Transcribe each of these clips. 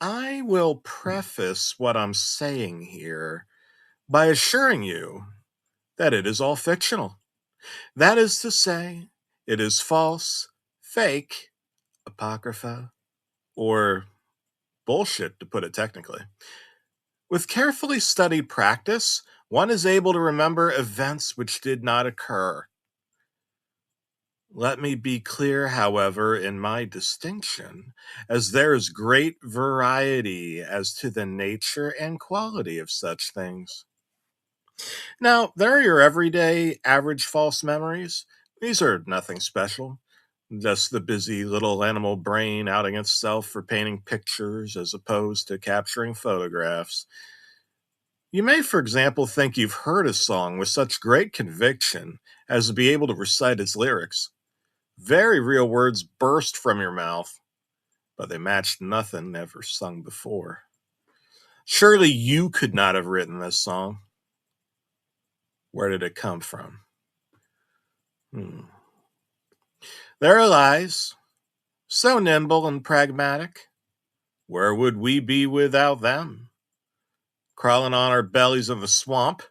I will preface what I'm saying here by assuring you that it is all fictional. That is to say, it is false, fake, apocrypha, or bullshit, to put it technically. With carefully studied practice, one is able to remember events which did not occur. Let me be clear, however, in my distinction, as there is great variety as to the nature and quality of such things. Now, there are your everyday, average false memories. These are nothing special. Just the busy little animal brain outing itself for painting pictures as opposed to capturing photographs. You may, for example, think you've heard a song with such great conviction as to be able to recite its lyrics. Very real words burst from your mouth, but they matched nothing ever sung before. Surely you could not have written this song. Where did it come from? There are lies, so nimble and pragmatic. Where would we be without them? Crawling on our bellies in the swamp.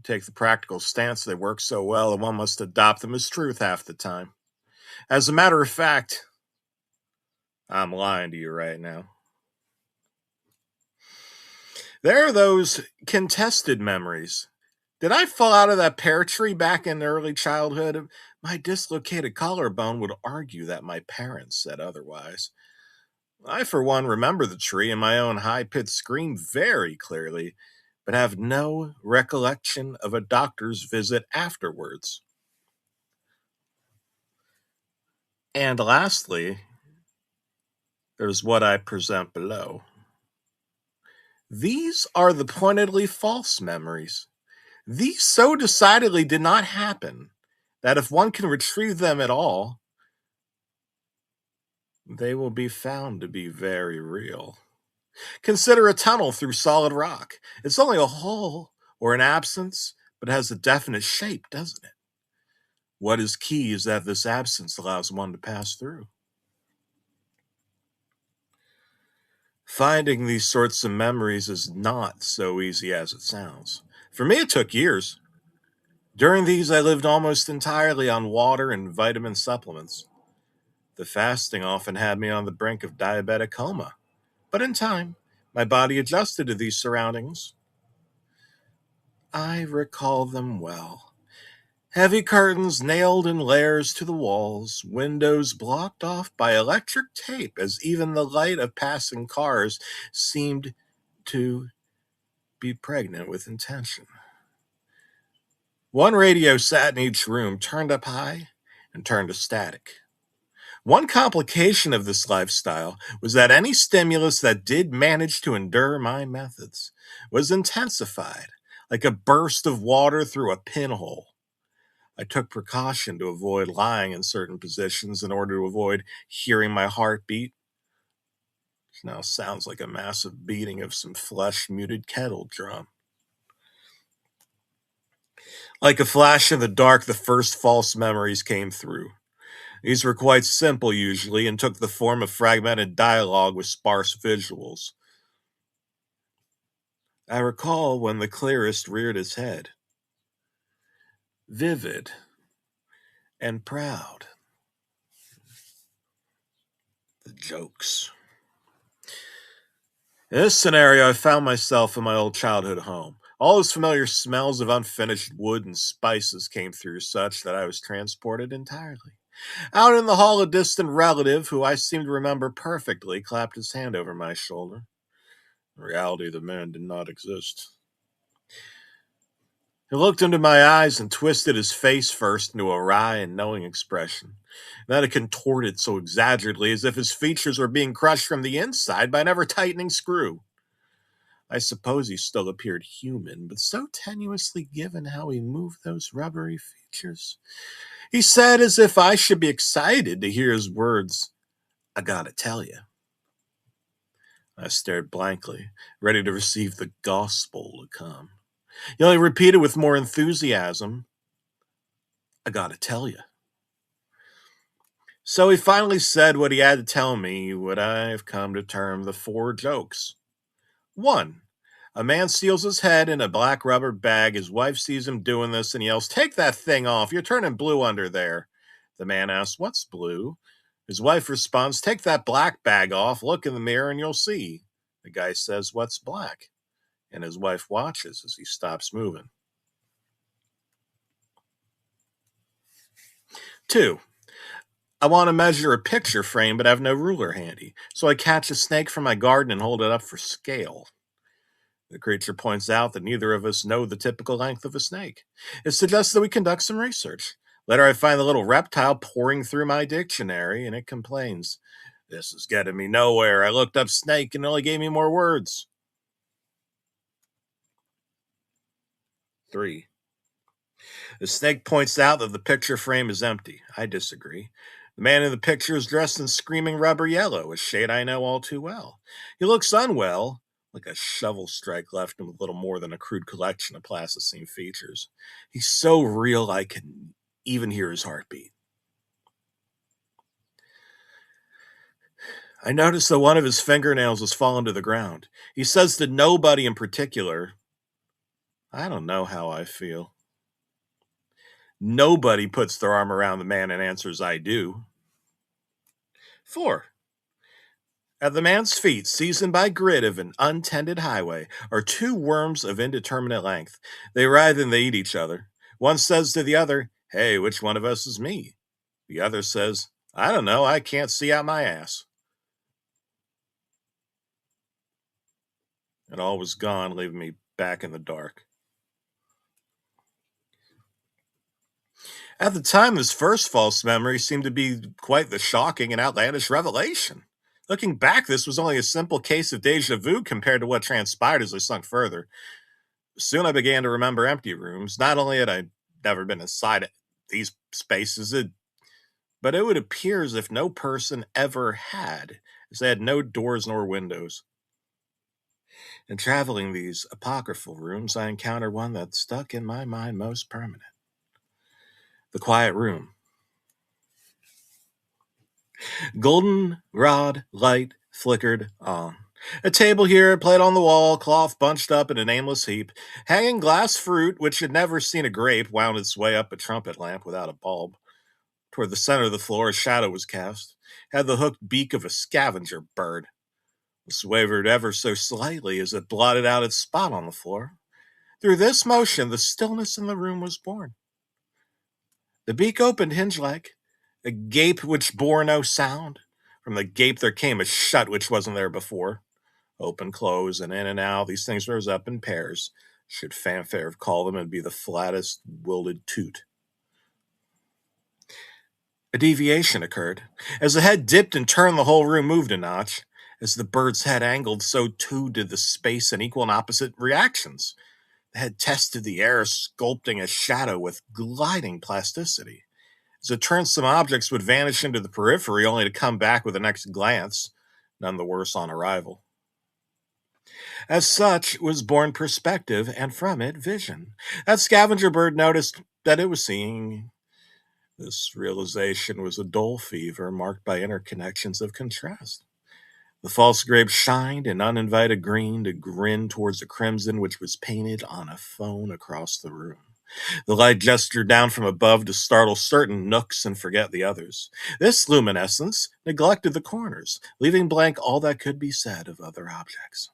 Take the practical stance they work so well, and one must adopt them as truth half the time. As a matter of fact, I'm lying to you right now. There are those contested memories. Did I fall out of that pear tree back in early childhood? My dislocated collarbone would argue that my parents said otherwise. I, for one, remember the tree and my own high-pitched scream very clearly, but have no recollection of a doctor's visit afterwards. And lastly, there's what I present below. These are the pointedly false memories. These so decidedly did not happen that if one can retrieve them at all, they will be found to be very real. Consider a tunnel through solid rock. It's only a hole or an absence, but has a definite shape, doesn't it? What is key is that this absence allows one to pass through. Finding these sorts of memories is not so easy as it sounds. For me, it took years. During these, I lived almost entirely on water and vitamin supplements. The fasting often had me on the brink of diabetic coma, but in time, my body adjusted to these surroundings. I recall them well. Heavy curtains nailed in layers to the walls, windows blocked off by electric tape as even the light of passing cars seemed to be pregnant with intention. One radio sat in each room, turned up high and turned to static. One complication of this lifestyle was that any stimulus that did manage to endure my methods was intensified, like a burst of water through a pinhole. I took precaution to avoid lying in certain positions in order to avoid hearing my heartbeat, which now sounds like a massive beating of some flesh-muted kettle drum. Like a flash in the dark, the first false memories came through. These were quite simple usually and took the form of fragmented dialogue with sparse visuals. I recall when the clearest reared its head, vivid and proud. The jokes. In this scenario, I found myself in my old childhood home. All those familiar smells of unfinished wood and spices came through such that I was transported entirely. Out in the hall, a distant relative, who I seemed to remember perfectly, clapped his hand over my shoulder. In reality, the man did not exist. He looked into my eyes and twisted his face first into a wry and knowing expression. Then it contorted so exaggerately as if his features were being crushed from the inside by an ever-tightening screw. I suppose he still appeared human, but so tenuously given how he moved those rubbery features. He said, as if I should be excited to hear his words, "I gotta tell you." I stared blankly, ready to receive the gospel to come. He only repeated with more enthusiasm, "I gotta tell you." So he finally said what he had to tell me, what I have come to term the four jokes. 1. A man seals his head in a black rubber bag. His wife sees him doing this and yells, "Take that thing off. You're turning blue under there." The man asks, "What's blue?" His wife responds, "Take that black bag off. Look in the mirror and you'll see." The guy says, "What's black?" And his wife watches as he stops moving. 2. I want to measure a picture frame but have no ruler handy. So I catch a snake from my garden and hold it up for scale. The creature points out that neither of us know the typical length of a snake. It suggests that we conduct some research. Later, I find the little reptile poring through my dictionary, and it complains, "This is getting me nowhere. I looked up snake and it only gave me more words." 3. The snake points out that the picture frame is empty. I disagree. The man in the picture is dressed in screaming rubber yellow, a shade I know all too well. He looks unwell, like a shovel strike left him with little more than a crude collection of plasticine features. He's so real I can even hear his heartbeat. I noticed that one of his fingernails has fallen to the ground. He says to nobody in particular. I don't know how I feel. Nobody puts their arm around the man and answers, "I do." 4. At the man's feet, seasoned by grit of an untended highway, are two worms of indeterminate length. They writhe and they eat each other. One says to the other, "Hey, which one of us is me?" The other says, "I don't know, I can't see out my ass." And all was gone, leaving me back in the dark. At the time, this first false memory seemed to be quite the shocking and outlandish revelation. Looking back, this was only a simple case of deja vu compared to what transpired as I sunk further. Soon I began to remember empty rooms. Not only had I never been inside these spaces, but it would appear as if no person ever had, as they had no doors nor windows. In traveling these apocryphal rooms, I encountered one that stuck in my mind most permanent. The quiet room. Golden-rod light flickered on. A table here, a plate on the wall, cloth bunched up in an aimless heap. Hanging glass fruit, which had never seen a grape, wound its way up a trumpet lamp without a bulb. Toward the center of the floor, a shadow was cast. Had the hooked beak of a scavenger bird. It wavered ever so slightly as it blotted out its spot on the floor. Through this motion, the stillness in the room was born. The beak opened hinge-like, a gape which bore no sound. From the gape there came a shut which wasn't there before. Open, close, and in and out, these things rose up in pairs. Should fanfare have called them, it'd be the flattest wilted toot. A deviation occurred. As the head dipped and turned, the whole room moved a notch. As the bird's head angled, so too did the space in equal and opposite reactions. The head tested the air, sculpting a shadow with gliding plasticity. As it turned, some objects would vanish into the periphery, only to come back with the next glance, none the worse on arrival. As such was born perspective, and from it vision. That scavenger bird noticed that it was seeing. This realization was a dull fever marked by interconnections of contrast. The false grape shined in uninvited green to grin towards the crimson which was painted on a phone across the room. The light gestured down from above to startle certain nooks and forget the others. This luminescence neglected the corners, leaving blank all that could be said of other objects.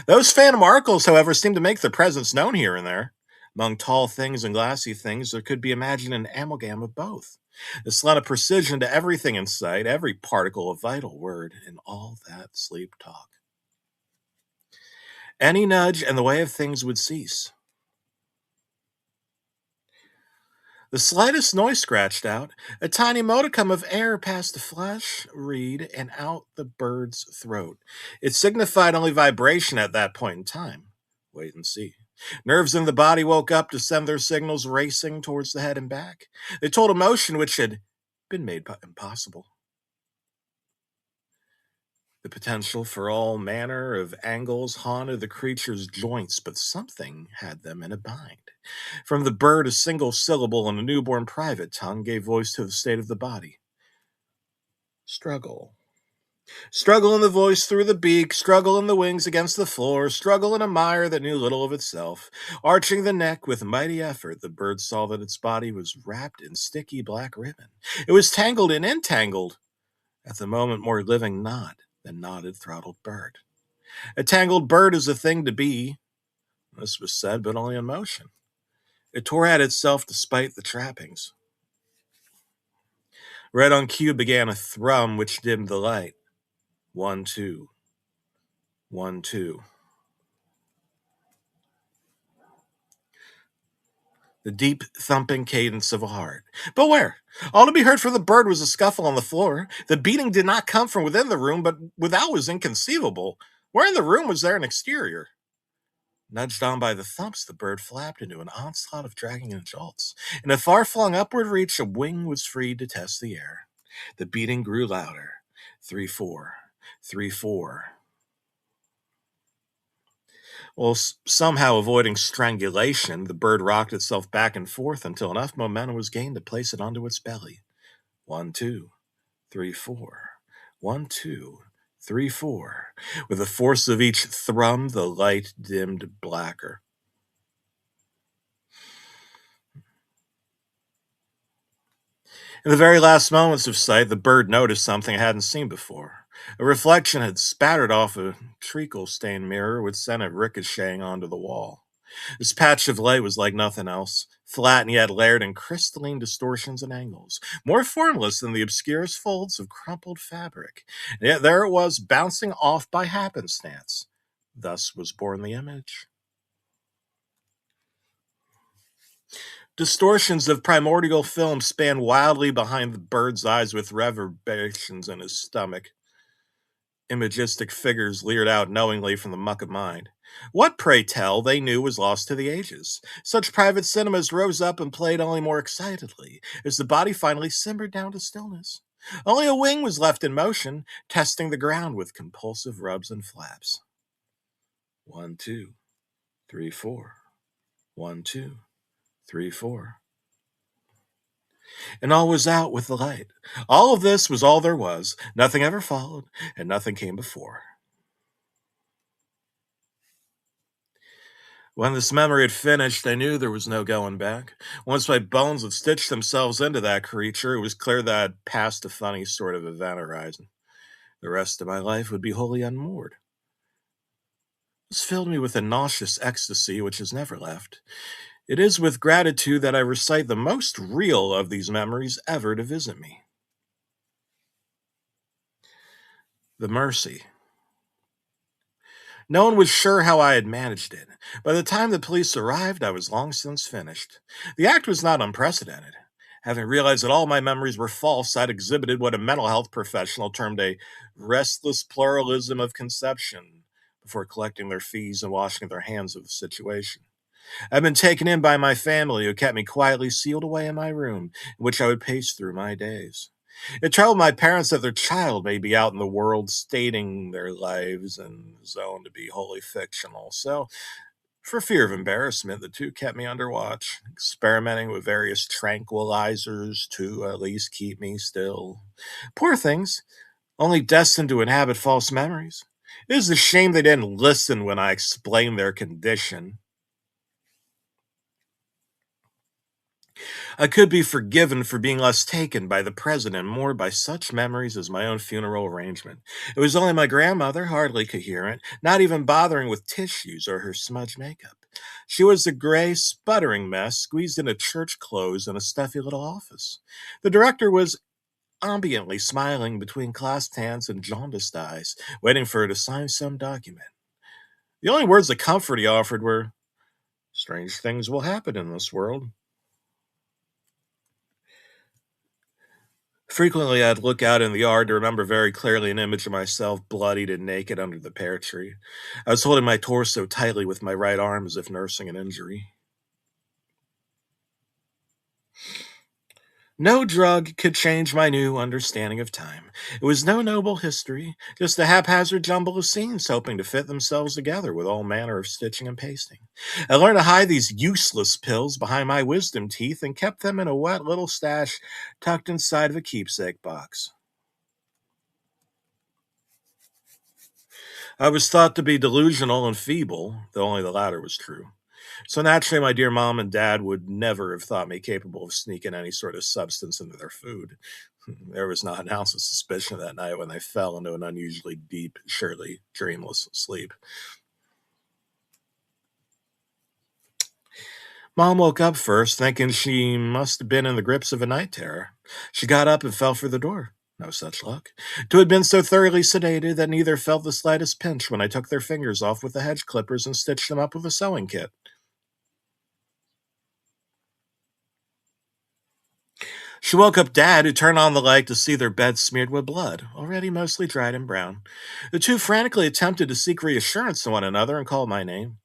Those phantom articles, however, seemed to make their presence known here and there. Among tall things and glassy things, there could be imagined an amalgam of both. This lent a precision to everything in sight, every particle a vital word in all that sleep talk. Any nudge and the way of things would cease. The slightest noise scratched out, a tiny modicum of air passed the flesh, reed, and out the bird's throat. It signified only vibration at that point in time. Wait and see. Nerves in the body woke up to send their signals racing towards the head and back. They told a motion which had been made impossible. The potential for all manner of angles haunted the creature's joints, but something had them in a bind. From the bird, a single syllable in a newborn private tongue gave voice to the state of the body. Struggle. Struggle in the voice through the beak, struggle in the wings against the floor, struggle in a mire that knew little of itself. Arching the neck with mighty effort, the bird saw that its body was wrapped in sticky black ribbon. It was tangled and entangled, at the moment more living knot than knotted throttled bird. A tangled bird is a thing to be. This was said, but only in motion. It tore at itself despite the trappings. Red on cue began a thrum which dimmed the light. 1, 2. 1, 2. The deep thumping cadence of a heart. But where? All to be heard from the bird was a scuffle on the floor. The beating did not come from within the room, but without was inconceivable. Where in the room was there an exterior? Nudged on by the thumps, the bird flapped into an onslaught of dragging and jolts. In a far-flung upward reach, a wing was freed to test the air. The beating grew louder. 3, 4. 3, 4. Well, somehow avoiding strangulation, the bird rocked itself back and forth until enough momentum was gained to place it onto its belly. 1, 2, 3, 4. 1, 2, 3, 4. With the force of each thrum, the light dimmed blacker. In the very last moments of sight, the bird noticed something it hadn't seen before. A reflection had spattered off a treacle-stained mirror, which sent it ricocheting onto the wall. This patch of light was like nothing else, flat and yet layered in crystalline distortions and angles, more formless than the obscurest folds of crumpled fabric. And yet there it was, bouncing off by happenstance. Thus was born the image. Distortions of primordial film span wildly behind the bird's eyes with reverberations in his stomach. Imagistic figures leered out knowingly from the muck of mind. What, pray tell, they knew was lost to the ages. Such private cinemas rose up and played only more excitedly, as the body finally simmered down to stillness. Only a wing was left in motion, testing the ground with compulsive rubs and flaps. 1, 2, 3, 4. 1, 2, 3, 4. And all was out with the light. All of this was all there was. Nothing ever followed, and nothing came before. When this memory had finished, I knew there was no going back. Once my bones had stitched themselves into that creature, it was clear that I'd passed a funny sort of event horizon. The rest of my life would be wholly unmoored. This filled me with a nauseous ecstasy which has never left. It is with gratitude that I recite the most real of these memories ever to visit me. The mercy. No one was sure how I had managed it. By the time the police arrived, I was long since finished. The act was not unprecedented. Having realized that all my memories were false, I'd exhibited what a mental health professional termed a restless pluralism of conception before collecting their fees and washing their hands of the situation. I'd been taken in by my family, who kept me quietly sealed away in my room, in which I would pace through my days. It troubled my parents that their child may be out in the world stating their lives and zoned to be wholly fictional. So, for fear of embarrassment, the two kept me under watch, experimenting with various tranquilizers to at least keep me still. Poor things, only destined to inhabit false memories. It is a shame they didn't listen when I explained their condition. I could be forgiven for being less taken by the president, more by such memories as my own funeral arrangement. It was only my grandmother, hardly coherent, not even bothering with tissues or her smudged makeup. She was a gray, sputtering mess squeezed into church clothes in a stuffy little office. The director was ambiently smiling between clasped hands and jaundiced eyes, waiting for her to sign some document. The only words of comfort he offered were, "Strange things will happen in this world." Frequently, I'd look out in the yard to remember very clearly an image of myself bloodied and naked under the pear tree. I was holding my torso tightly with my right arm as if nursing an injury. No drug could change my new understanding of time. It was no noble history, just a haphazard jumble of scenes hoping to fit themselves together with all manner of stitching and pasting. I learned to hide these useless pills behind my wisdom teeth and kept them in a wet little stash tucked inside of a keepsake box. I was thought to be delusional and feeble, though only the latter was true. So naturally, my dear mom and dad would never have thought me capable of sneaking any sort of substance into their food. There was not an ounce of suspicion that night when they fell into an unusually deep, surely dreamless sleep. Mom woke up first, thinking she must have been in the grips of a night terror. She got up and fell for the door. No such luck. Two had been so thoroughly sedated that neither felt the slightest pinch when I took their fingers off with the hedge clippers and stitched them up with a sewing kit. She woke up Dad, who turned on the light to see their bed smeared with blood, already mostly dried and brown. The two frantically attempted to seek reassurance in one another and called my name.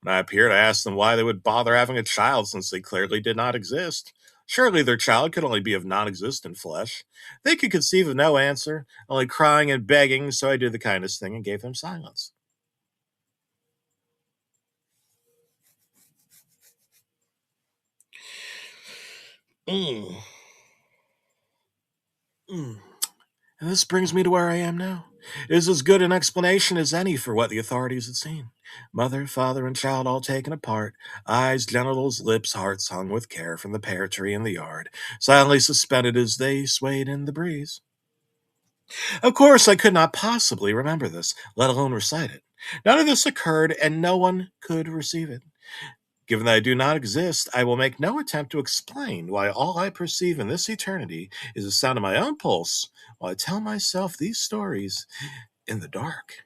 When I appeared, I asked them why they would bother having a child since they clearly did not exist. Surely their child could only be of non existent flesh. They could conceive of no answer, only crying and begging, so I did the kindest thing and gave them silence. Mm, mm. And this brings me to where I am now. It is as good an explanation as any for what the authorities had seen. Mother, father, and child all taken apart, eyes, genitals, lips, hearts hung with care from the pear tree in the yard, silently suspended as they swayed in the breeze. Of course, I could not possibly remember this, let alone recite it. None of this occurred, and no one could receive it. Given that I do not exist, I will make no attempt to explain why all I perceive in this eternity is the sound of my own pulse while I tell myself these stories in the dark.